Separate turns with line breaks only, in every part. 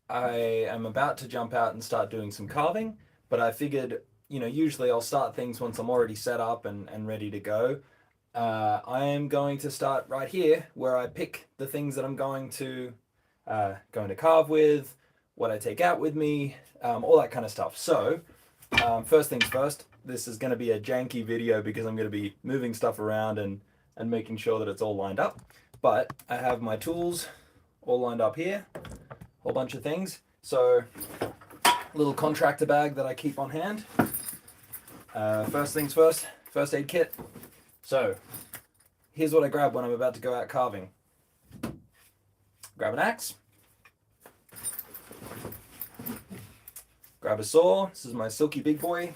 I am about to jump out and start doing some carving, but I figured, usually I'll start things once I'm already set up and ready to go. I am going to start right here where I pick the things that I'm going to carve with, what I take out with me, all that kind of stuff. So, first things first, this is going to be a janky video because I'm going to be moving stuff around and making sure that it's all lined up. But I have my tools all lined up here, a whole bunch of things. So, little contractor bag that I keep on hand. First things first, first aid kit. So, here's what I grab when I'm about to go out carving. Grab an axe. Grab a saw. This is my Silky Big Boy.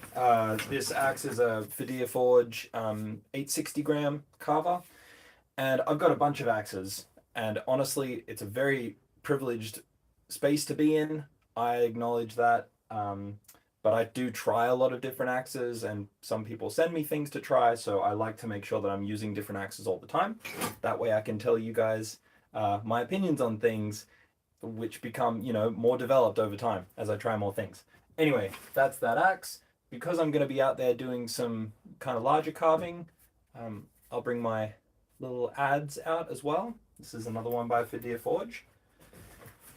This axe is a Fidea Forge 860 gram carver. And I've got a bunch of axes. And honestly, it's a very privileged space to be in. I acknowledge that. But I do try a lot of different axes, and some people send me things to try, so I like to make sure that I'm using different axes all the time. That way I can tell you guys my opinions on things, which become, more developed over time as I try more things. Anyway, that's that axe. Because I'm going to be out there doing some kind of larger carving, I'll bring my little adze out as well. This is another one by Fidea Forge.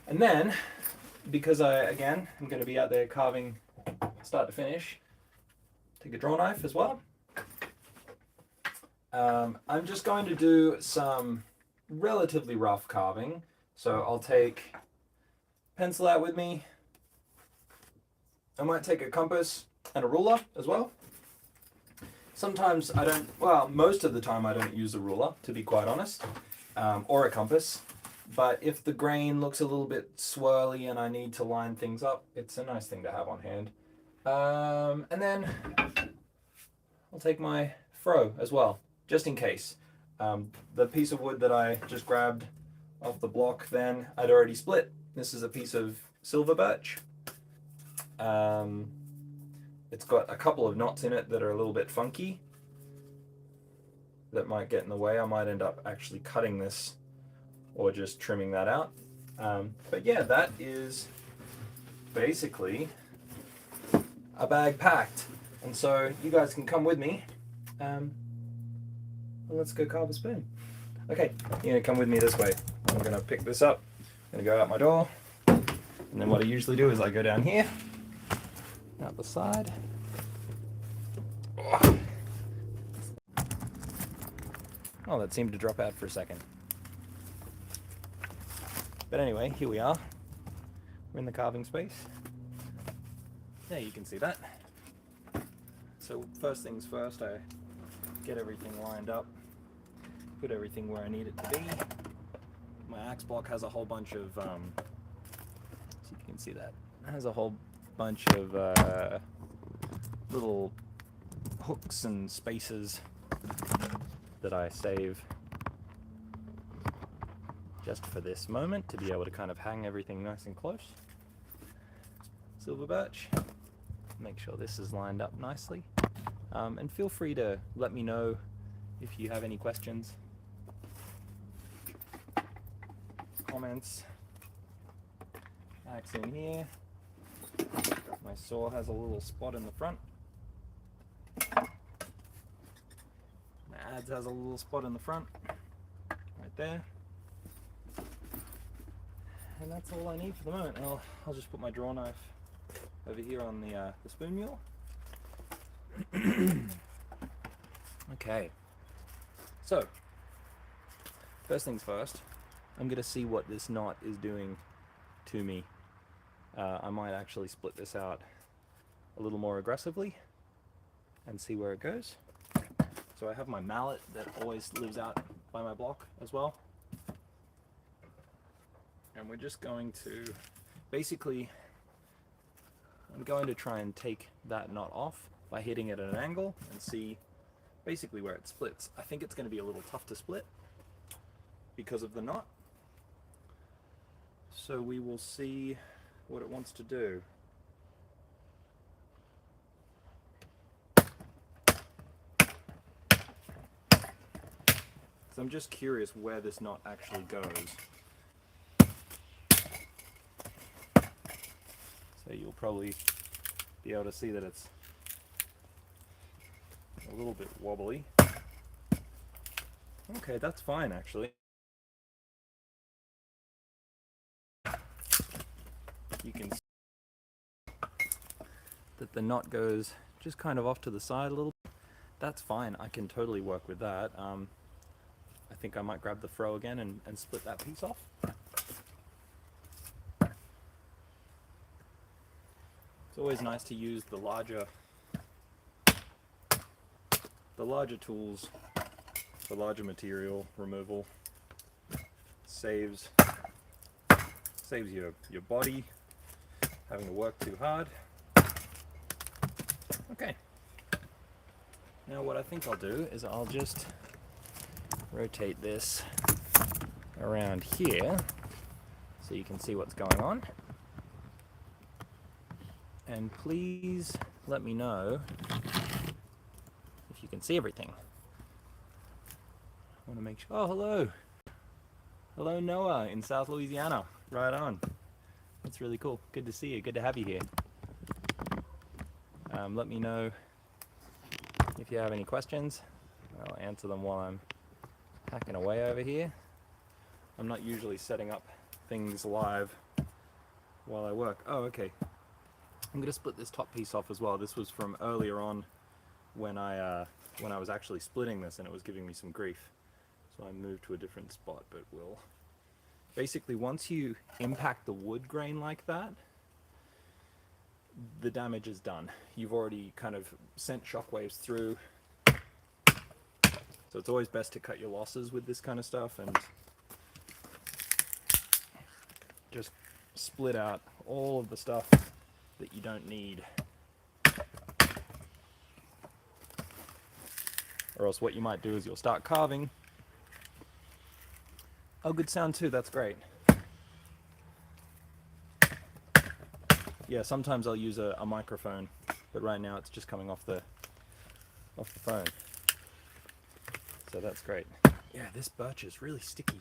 And then, because I'm going to be out there carving start to finish, take a draw knife as well. I'm just going to do some relatively rough carving, so I'll take pencil out with me. I might take a compass and a ruler as well. Sometimes I don't, well, most of the time I don't use a ruler, to be quite honest, or a compass. But if the grain looks a little bit swirly and I need to line things up, it's a nice thing to have on hand. And then I'll take my fro as well, just in case. The piece of wood that I just grabbed off the block then, I'd already split. This is a piece of silver birch. It's got a couple of knots in it that are a little bit funky. That might get in the way. I might end up actually cutting this or just trimming that out. But yeah, that is basically a bag packed. And so you guys can come with me. And let's go carve a spoon. Okay, you're gonna come with me this way. I'm gonna pick this up. I'm gonna go out my door. And then what I usually do is I go down here, out the side. Oh, that seemed to drop out for a second. But anyway, here we are. We're in the carving space. Yeah, you can see that. So first things first, I get everything lined up, put everything where I need it to be. My axe block has a whole bunch of, so you can see that, it has a whole bunch of little hooks and spacers that I save just for this moment to be able to kind of hang everything nice and close. Silver birch. Make sure this is lined up nicely. And feel free to let me know if you have any questions, comments. Axe in here. My saw has a little spot in the front. My adze has a little spot in the front, right there. And that's all I need for the moment. And I'll just put my draw knife over here on the spoon mule. Okay, so first things first, I'm gonna see what this knot is doing to me. I might actually split this out a little more aggressively and see where it goes. So I have my mallet that always lives out by my block as well. And we're just going to, basically, I'm going to try and take that knot off by hitting it at an angle and see basically where it splits. I think it's going to be a little tough to split because of the knot. So we will see what it wants to do. So I'm just curious where this knot actually goes. So you'll probably be able to see that it's a little bit wobbly. Okay, that's fine actually. You can see that the knot goes just kind of off to the side a little. That's fine, I can totally work with that. I think I might grab the throw again and split that piece off. It's always nice to use the larger tools, the larger material removal. Saves your body having to work too hard. Okay. Now what I think I'll do is I'll just rotate this around here so you can see what's going on. And please let me know if you can see everything. I want to make sure. Oh, hello. Hello, Noah in South Louisiana. Right on. That's really cool. Good to see you. Good to have you here. Let me know if you have any questions. I'll answer them while I'm hacking away over here. I'm not usually setting up things live while I work. Oh, okay. I'm going to split this top piece off as well. This was from earlier on when I was actually splitting this and it was giving me some grief. So I moved to a different spot, but we'll... Basically, once you impact the wood grain like that, the damage is done. You've already kind of sent shockwaves through. So it's always best to cut your losses with this kind of stuff and just split out all of the stuff that you don't need. Or else what you might do is you'll start carving. Oh, good sound too, that's great. Yeah, sometimes I'll use a microphone, but right now it's just coming off the phone. So that's great. Yeah, this birch is really sticky.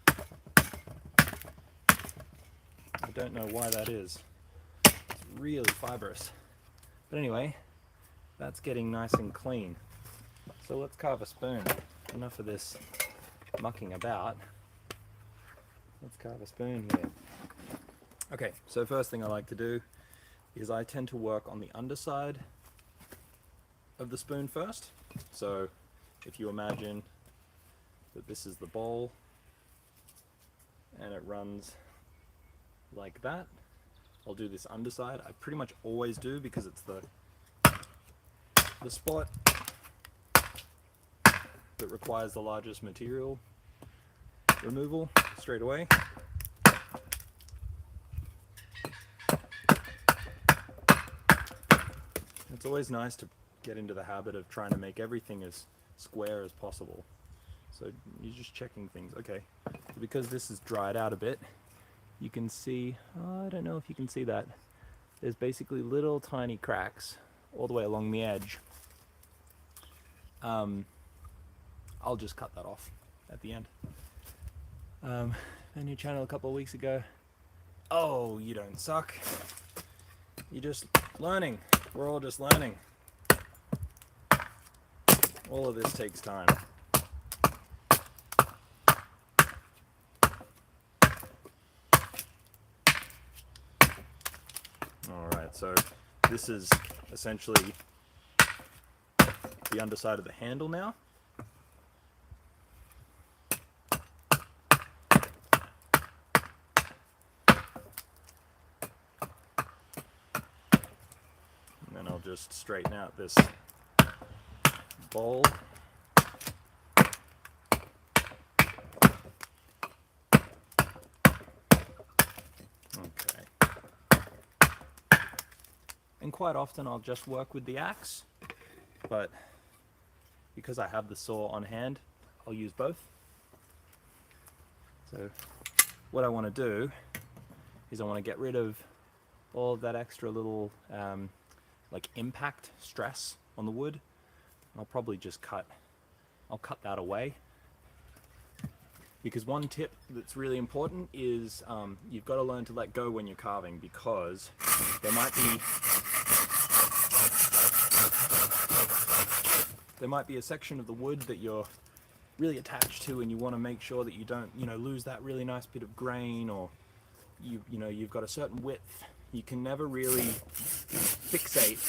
I don't know why that is. It's really fibrous. But anyway, that's getting nice and clean. So let's carve a spoon. Enough of this mucking about. Let's carve a spoon here. Okay, so first thing I like to do is I tend to work on the underside of the spoon first. So if you imagine that this is the bowl and it runs like that, I'll do this underside. I pretty much always do because it's the spot that requires the largest material removal straight away. It's always nice to get into the habit of trying to make everything as square as possible. So you're just checking things. Okay, so because this is dried out a bit, you can see, I don't know if you can see that, there's basically little tiny cracks all the way along the edge. I'll just cut that off at the end. A new channel a couple of weeks ago. Oh, you don't suck. You're just learning. We're all just learning. All of this takes time. Alright, so this is essentially the underside of the handle now. Just straighten out this bowl. Okay. And quite often I'll just work with the axe, but because I have the saw on hand, I'll use both. So what I want to do is I want to get rid of all of that extra little like impact stress on the wood. I'll probably just cut that away. Because one tip that's really important is you've got to learn to let go when you're carving, because there might be a section of the wood that you're really attached to, and you want to make sure that you don't, lose that really nice bit of grain, or you've got a certain width. You can never really fixate.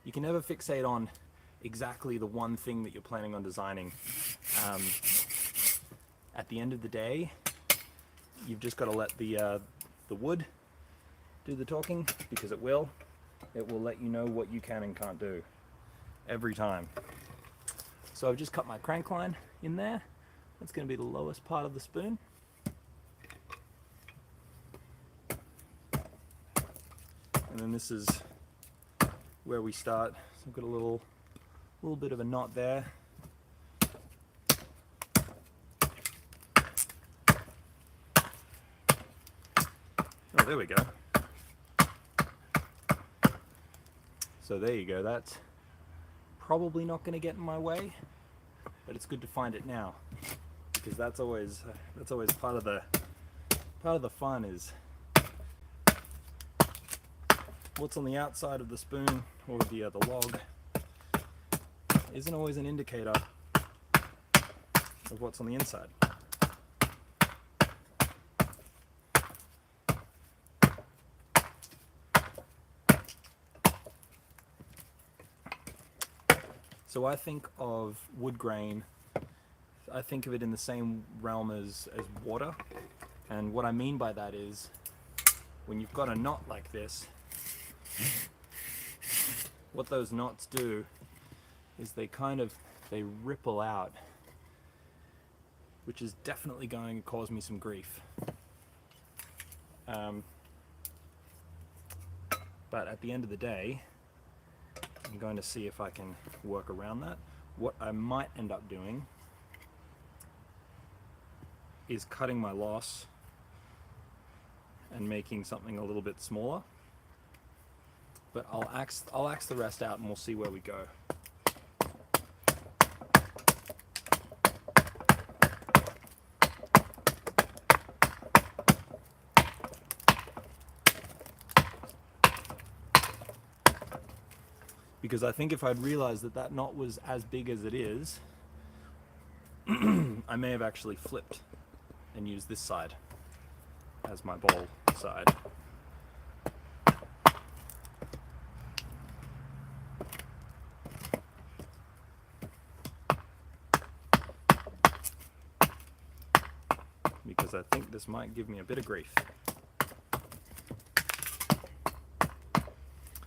You can never fixate on exactly the one thing that you're planning on designing. At the end of the day, you've just got to let the wood do the talking, because it will let you know what you can and can't do every time. So I've just cut my crank line in there. That's going to be the lowest part of the spoon. And then this is where we start. So I've got a little bit of a knot there. Oh, there we go. So there you go. That's probably not going to get in my way, but it's good to find it now, because that's always part of the fun, is what's on the outside of the spoon or the log isn't always an indicator of what's on the inside. So I think of wood grain, I think of it in the same realm as water. And what I mean by that is, when you've got a knot like this, what those knots do is they ripple out, which is definitely going to cause me some grief. But at the end of the day, I'm going to see if I can work around that. What I might end up doing is cutting my loss and making something a little bit smaller. But I'll axe the rest out, and we'll see where we go. Because I think if I'd realized that knot was as big as it is, I may have actually flipped and used this side as my bowl side. Because I think this might give me a bit of grief.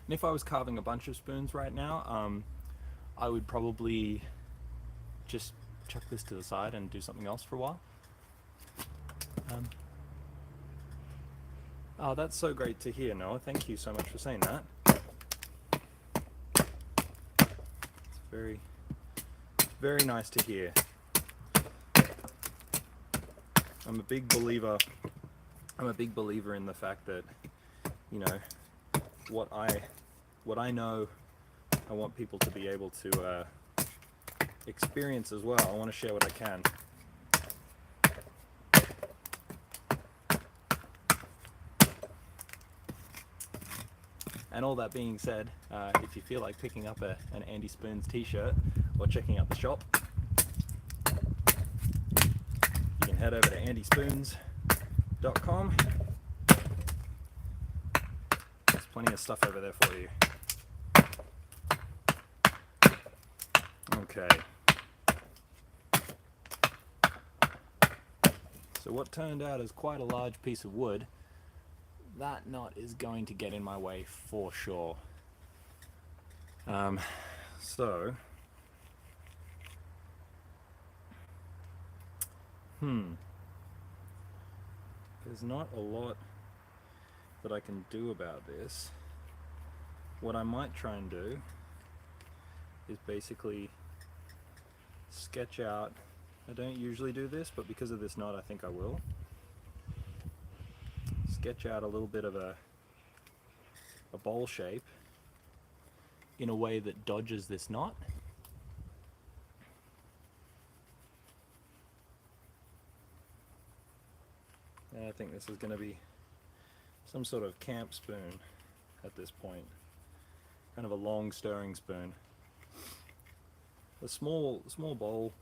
And if I was carving a bunch of spoons right now, I would probably just chuck this to the side and do something else for a while. Oh, that's so great to hear, Noah. Thank you so much for saying that. It's very, very nice to hear. I'm a big believer in the fact that, what I know, I want people to be able to experience as well. I want to share what I can. And all that being said, if you feel like picking up an Andy Spoons t-shirt or checking out the shop, you can head over to andyspoons.com. There's plenty of stuff over there for you. Okay. So what turned out as quite a large piece of wood, that knot is going to get in my way for sure. So there's not a lot that I can do about this. What I might try and do is basically sketch out, I don't usually do this, but because of this knot I think I will, sketch out a little bit of a bowl shape in a way that dodges this knot. And I think this is going to be some sort of camp spoon at this point. Kind of a long stirring spoon. A small bowl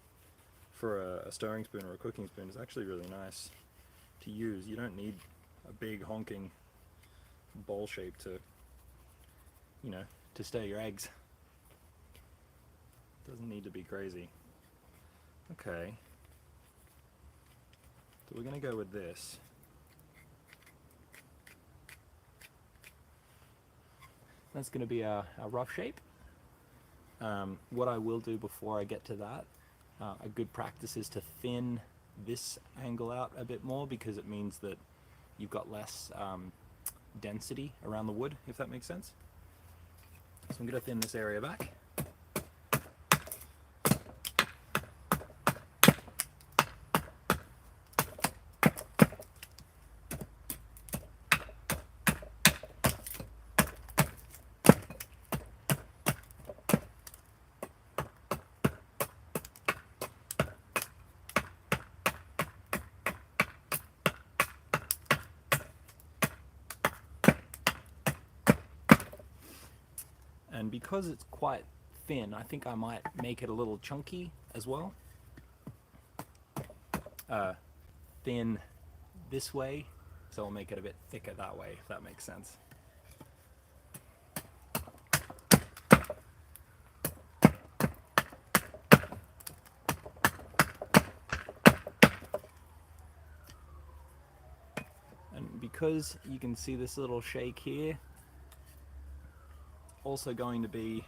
for a stirring spoon or a cooking spoon is actually really nice to use. You don't need a big honking bowl shape to, you know, to stir your eggs. Doesn't need to be crazy. Okay. So we're going to go with this. That's going to be a rough shape. What I will do before I get to that, a good practice is to thin this angle out a bit more, because it means that you've got less density around the wood, if that makes sense. So I'm going to thin this area back. And because it's quite thin, I think I might make it a little chunky as well. Thin this way, so I'll make it a bit thicker that way, if that makes sense. And because you can see this little shake here, also going to be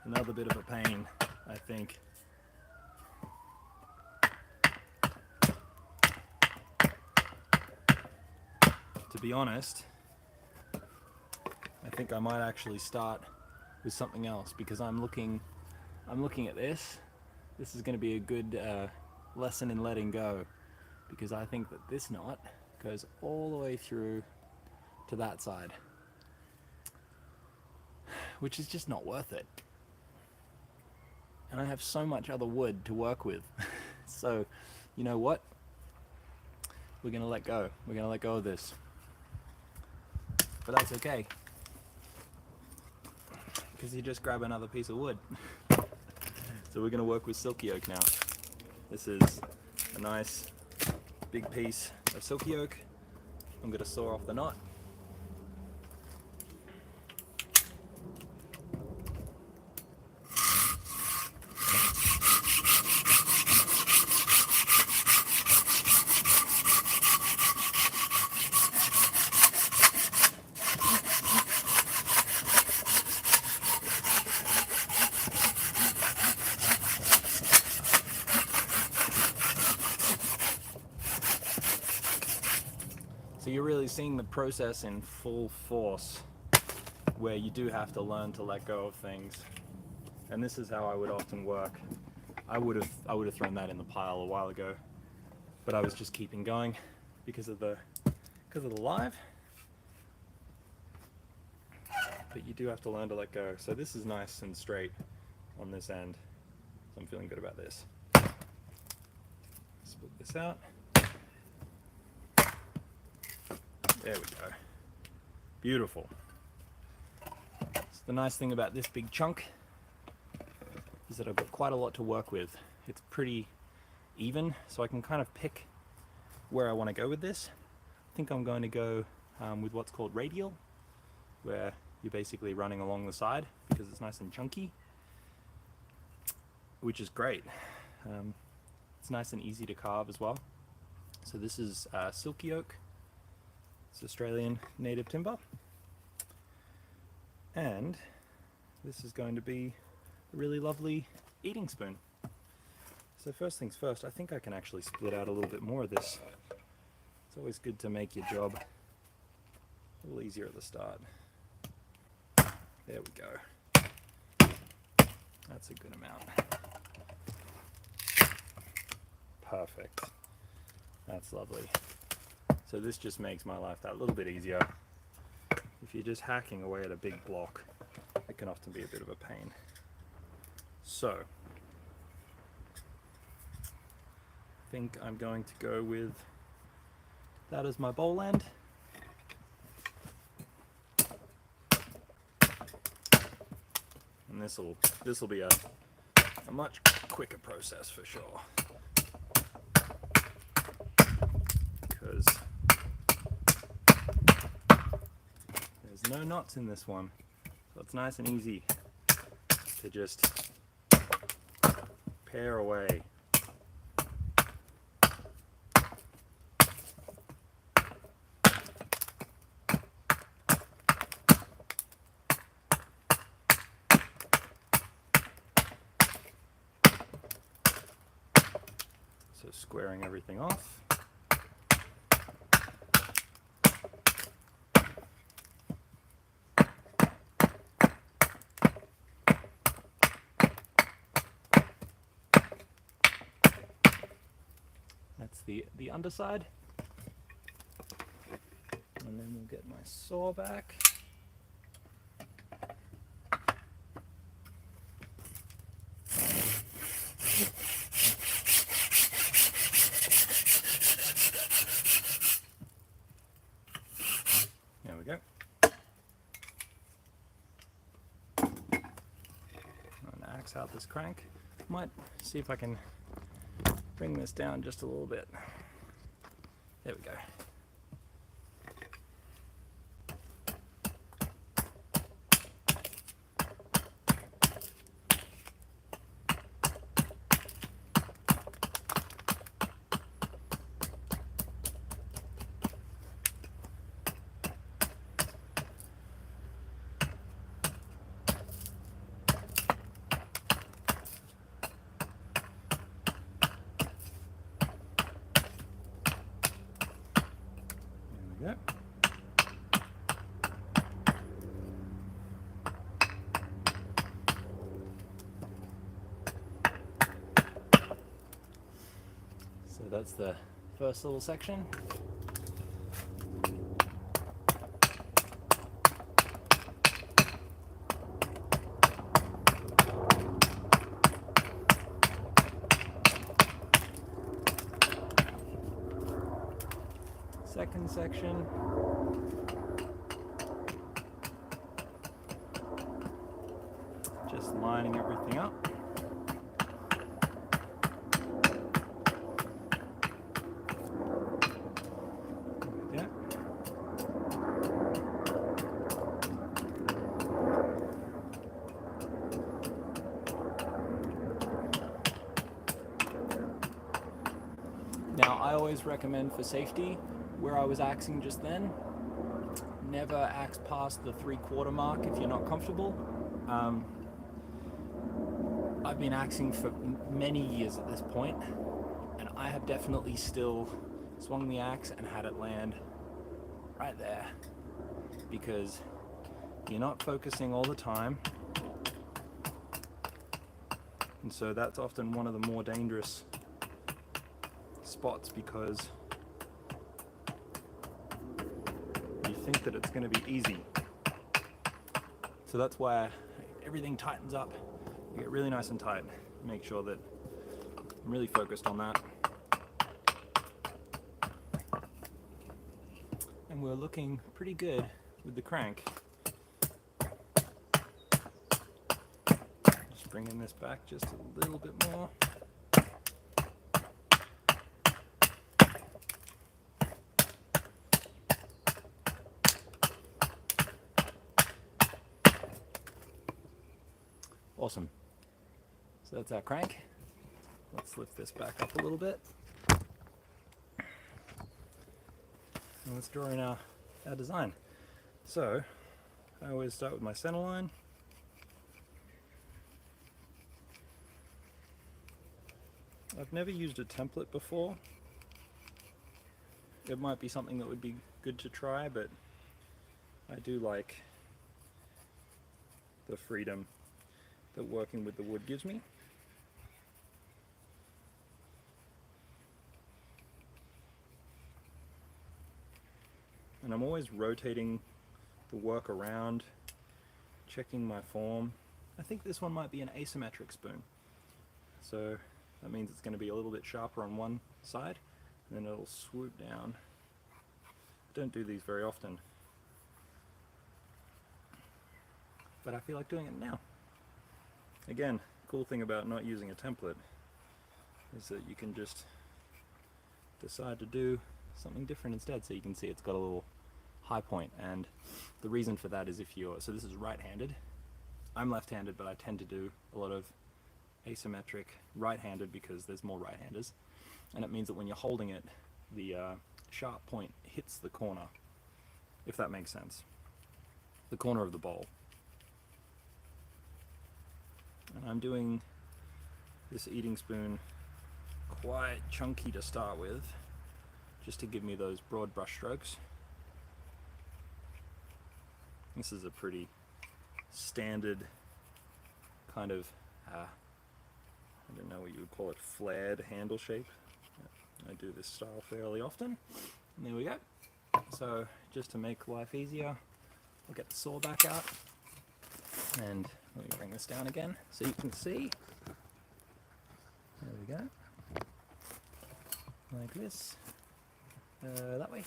another bit of a pain, I think. To be honest, I think I might actually start with something else, because I'm looking at this. This is going to be a good lesson in letting go, because I think that this knot goes all the way through to that side, which is just not worth it. And I have so much other wood to work with. So, you know what? We're going to let go. We're going to let go of this. But that's okay, because you just grab another piece of wood. So we're going to work with silky oak now. This is a nice big piece of silky oak. I'm going to saw off the knot. So you're really seeing the process in full force, where you do have to learn to let go of things. And this is how I would often work. I would have thrown that in the pile a while ago, but I was just keeping going because of the live. But you do have to learn to let go. So this is nice and straight on this end. So I'm feeling good about this. Split this out. There we go. Beautiful. So the nice thing about this big chunk is that I've got quite a lot to work with. It's pretty even, so I can kind of pick where I want to go with this. I think I'm going to go with what's called radial, where you're basically running along the side because it's nice and chunky, which is great. It's nice and easy to carve as well. So this is silky oak. It's Australian native timber. And this is going to be a really lovely eating spoon. So first things first, I think I can actually split out a little bit more of this. It's always good to make your job a little easier at the start. There we go. That's a good amount. Perfect. That's lovely. So this just makes my life that little bit easier. If you're just hacking away at a big block, it can often be a bit of a pain. So, I think I'm going to go with that is my bowl end. And this will be a much quicker process for sure, because there's no knots in this one, so it's nice and easy to just pare away. So squaring everything off. That's the underside. And then we'll get my saw back. There we go. And axe out this crank. Might see if I can bring this down just a little bit. There we go. There we go. So that's the first little section. Second section. Just lining everything up. Yeah. Now, I always recommend, for safety, where I was axing just then, never axe past the 3/4 mark if you're not comfortable. I've been axing for many years at this point, and I have definitely still swung the axe and had it land right there, because you're not focusing all the time, and so that's often one of the more dangerous spots, because you think that it's going to be easy. So that's why everything tightens up. You get really nice and tight. Make sure that I'm really focused on that. And we're looking pretty good with the crank. Just bringing this back just a little bit more. Awesome. So that's our crank. Let's lift this back up a little bit. And let's draw in our design. So I always start with my center line. I've never used a template before. It might be something that would be good to try, but I do like the freedom that working with the wood gives me. And I'm always rotating the work around, checking my form. I think this one might be an asymmetric spoon. So that means it's going to be a little bit sharper on one side, and then it'll swoop down
don't do these very often, but I feel like doing it now. Again, cool thing about not using a template is that you can just decide to do something different instead. So you can see it's got a little high point, and the reason for that is if you're, so this is right-handed, I'm left-handed, but I tend to do a lot of asymmetric right-handed because there's more right-handers, and it means that when you're holding it, the sharp point hits the corner, if that makes sense, the corner of the bowl. And I'm doing this eating spoon quite chunky to start with, just to give me those broad brush strokes. This is a pretty standard kind of, I don't know what you would call it, flared handle shape. I do this style fairly often. And there we go. So just to make life easier, I'll get the saw back out, and let me bring this down again so you can see. There we go. Like this. That way.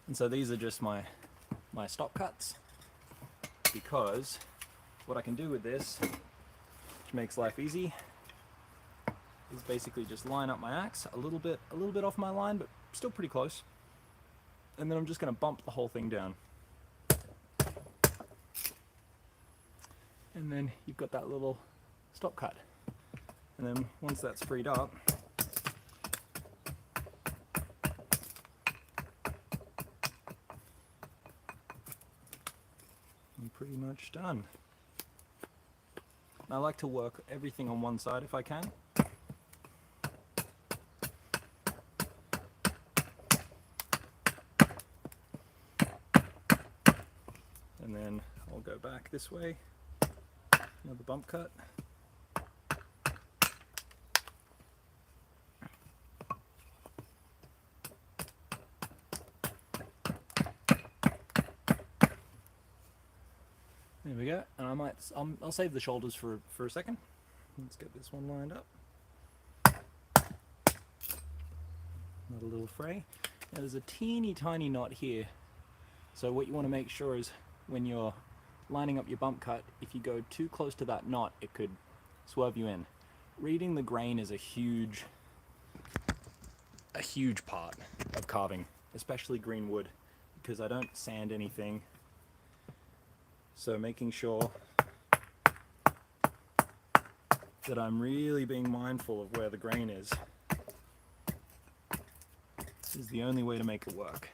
And so these are just my stop cuts, because what I can do with this, which makes life easy, is basically just line up my axe a little bit off my line, but still pretty close. And then I'm just going to bump the whole thing down. And then you've got that little stop cut. And then once that's freed up, I'm pretty much done. And I like to work everything on one side if I can. And then I'll go back this way, another bump cut. There we go, and I'll save the shoulders for a second. Let's get this one lined up. Not a little fray. Now there's a teeny tiny knot here. So what you want to make sure is when you're lining up your bump cut, if you go too close to that knot, it could swerve you in. Reading the grain is a huge part of carving, especially green wood, because I don't sand anything. So making sure that I'm really being mindful of where the grain is the only way to make it work.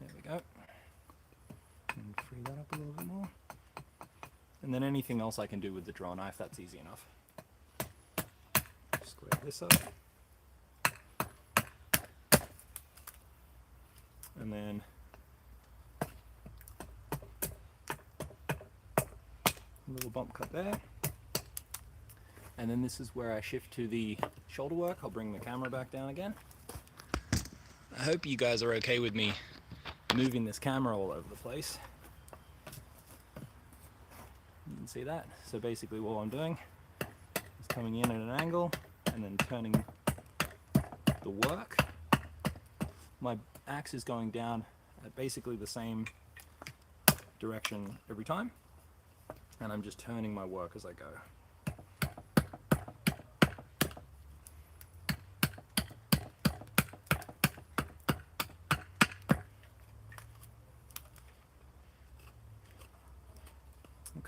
There we go. And free that up a little bit more. And then anything else I can do with the draw knife, that's easy enough. Square this up. And then a little bump cut there. And then this is where I shift to the shoulder work. I'll bring the camera back down again. I hope you guys are okay with me moving this camera all over the place. You can see that. So basically what I'm doing is coming in at an angle and then turning the work. My axe is going down at basically the same direction every time, and I'm just turning my work as I go.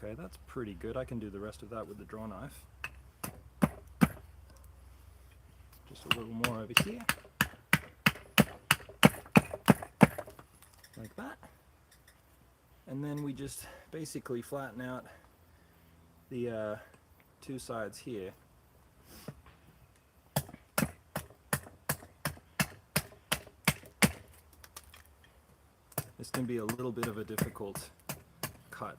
Okay, that's pretty good. I can do the rest of that with the draw knife. Just a little more over here. Like that. And then we just basically flatten out the two sides here. This can be a little bit of a difficult cut.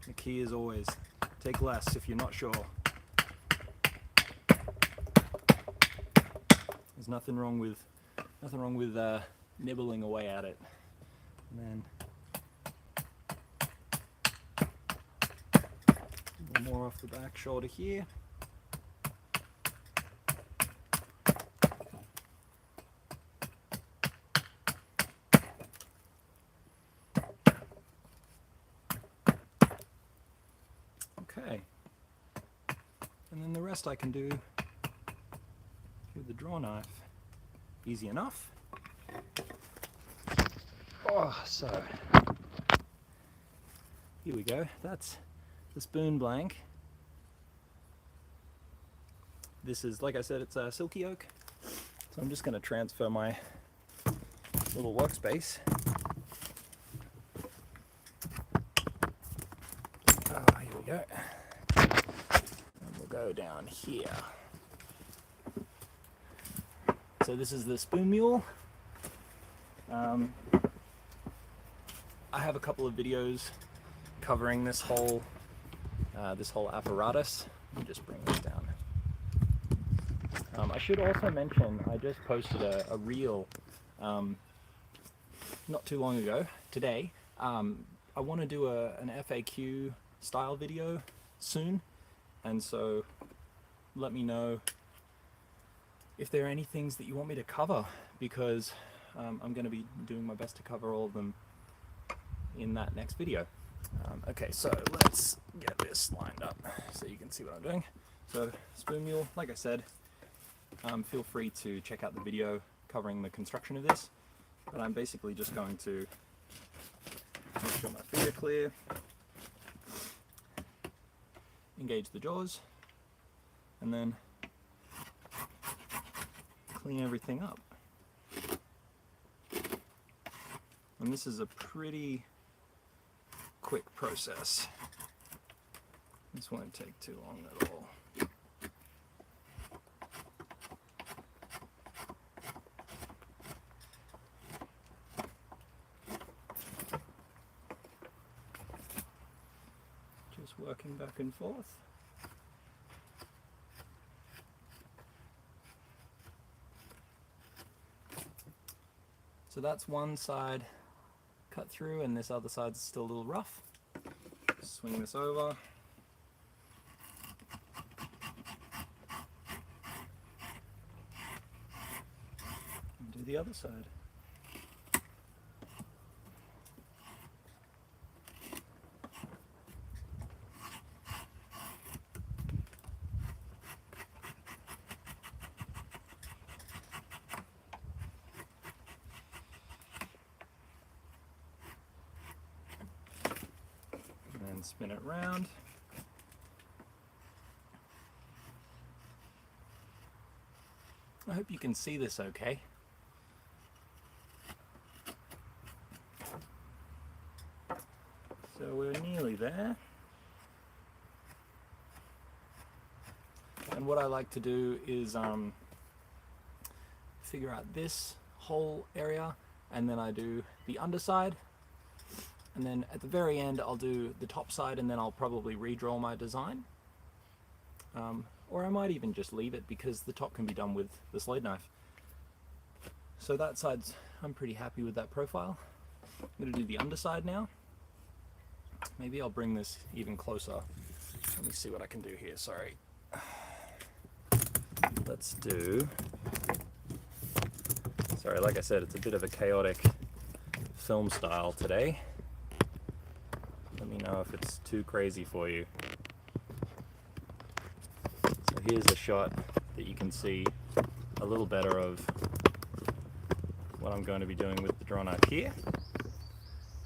The key is always take less if you're not sure. There's nothing wrong with nibbling away at it. And then a little more off the back shoulder here. Okay, and then the rest I can do with the draw knife. Easy enough. Oh, so here we go. That's the spoon blank. This is, like I said, it's a silky oak. So I'm just going to transfer my little workspace. Here we go. And we'll go down here. So this is the spoon mule. I have a couple of videos covering this whole apparatus. Let me just bring this down. I should also mention I just posted a reel not too long ago today. I want to do an FAQ style video soon, and so let me know if there are any things that you want me to cover, because I'm going to be doing my best to cover all of them in that next video. Okay, so let's get this lined up so you can see what I'm doing. So spoon mule, like I said, feel free to check out the video covering the construction of this, but I'm basically just going to make sure my feet are clear, engage the jaws, and then clean everything up. And this is a pretty quick process. This won't take too long at all. Just working back and forth. So that's one side cut through, and this other side's still a little rough. Swing this over. And do the other side. And spin it round. I hope you can see this okay. So we're nearly there. And what I like to do is figure out this whole area, and then I do the underside. And then at the very end, I'll do the top side, and then I'll probably redraw my design. Or I might even just leave it, because the top can be done with the slade knife. So that side's, I'm pretty happy with that profile. I'm going to do the underside now. Maybe I'll bring this even closer. Let me see what I can do here, sorry. Let's do, sorry, like I said, it's a bit of a chaotic film style today. Let me know if it's too crazy for you. So here's a shot that you can see a little better of what I'm going to be doing with the draw knife here.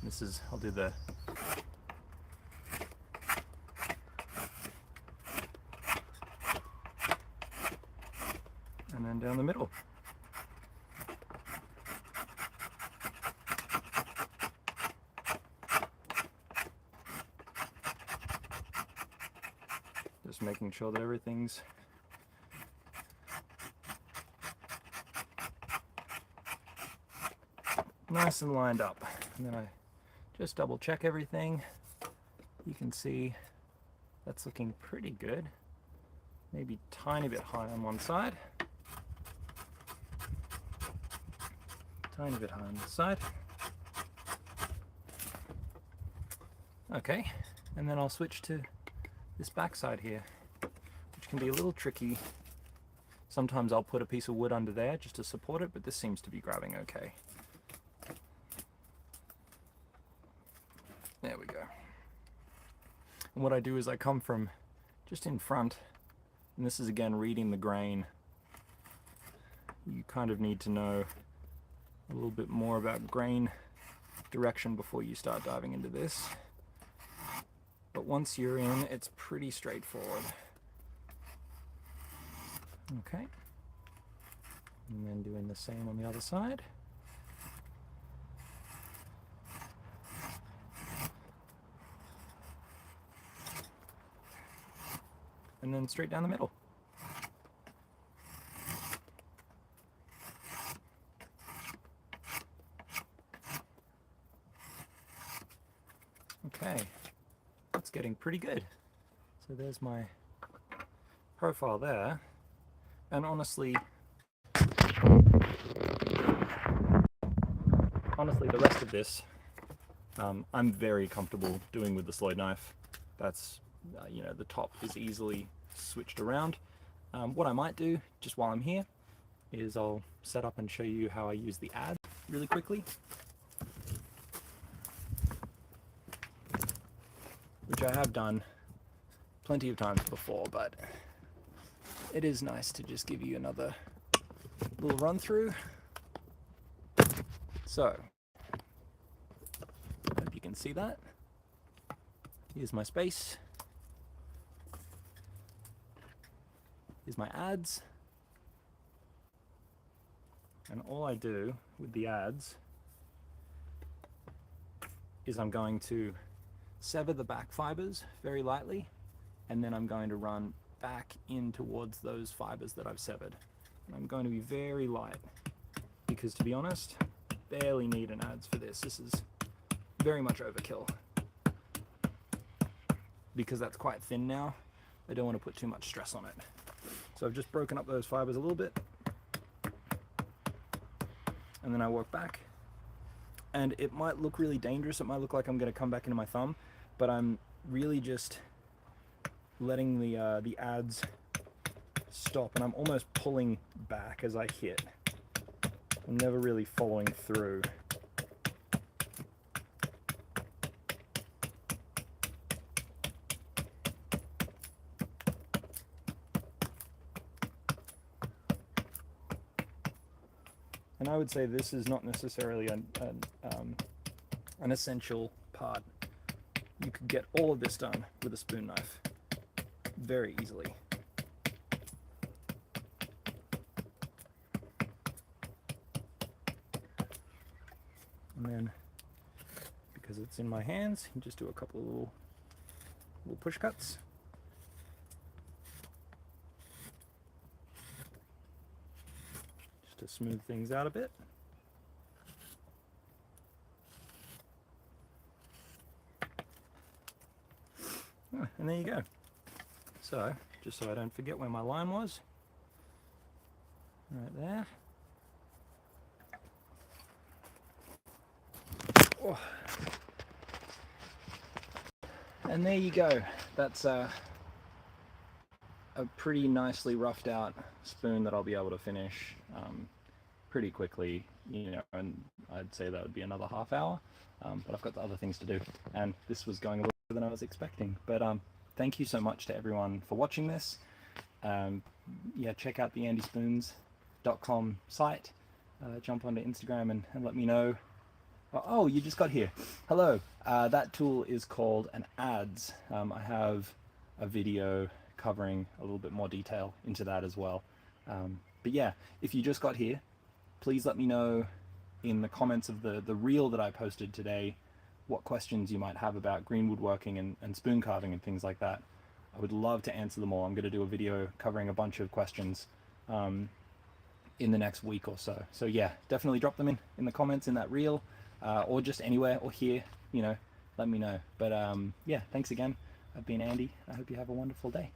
This is, I'll do the and then down the middle. Just making sure that everything's nice and lined up. And then I just double check everything. You can see that's looking pretty good. Maybe tiny bit high on one side. Tiny bit high on this side. Okay, and then I'll switch to this back side here, which can be a little tricky. Sometimes I'll put a piece of wood under there just to support it, but this seems to be grabbing okay. There we go. And what I do is I come from just in front, and this is again reading the grain. You kind of need to know a little bit more about grain direction before you start diving into this. But once you're in, it's pretty straightforward. Okay. And then doing the same on the other side. And then straight down the middle. Okay, that's getting pretty good. So there's my profile there. And honestly, the rest of this, I'm very comfortable doing with the Sloyd knife. That's, you know, the top is easily switched around. What I might do, just while I'm here, is I'll set up and show you how I use the adze really quickly. Which I have done plenty of times before, but it is nice to just give you another little run through. So, hope you can see that. Here's my space. Here's my adze. And all I do with the adze is I'm going to sever the back fibers very lightly, and then I'm going to run back in towards those fibers that I've severed. And I'm going to be very light, because to be honest, barely need an adze for this. This is very much overkill. Because that's quite thin now, I don't want to put too much stress on it. So I've just broken up those fibers a little bit, and then I work back. And it might look really dangerous, it might look like I'm going to come back into my thumb, but I'm really just letting the adze stop, and I'm almost pulling back as I hit. I'm never really following through. And I would say this is not necessarily an essential part. You could get all of this done with a spoon knife very easily. And then, because it's in my hands, you just do a couple of little push cuts. Just to smooth things out a bit. Oh, and there you go. So, just so I don't forget where my line was, right there. Oh. And there you go. That's a pretty nicely roughed out spoon that I'll be able to finish pretty quickly, you know, and I'd say that would be another half hour, but I've got other things to do, and this was going a little than I was expecting. But thank you so much to everyone for watching this. Yeah, check out the andyspoons.com site. Jump onto Instagram and let me know. Oh, you just got here. Hello. That tool is called an adze. I have a video covering a little bit more detail into that as well. But yeah, if you just got here, please let me know in the comments of the reel that I posted today what questions you might have about green woodworking and spoon carving and things like that. I would love to answer them all. I'm going to do a video covering a bunch of questions. in the next week or so. So yeah, definitely drop them in the comments in that reel, or just anywhere, or here, you know, let me know. But yeah, thanks again. I've been Andy. I hope you have a wonderful day.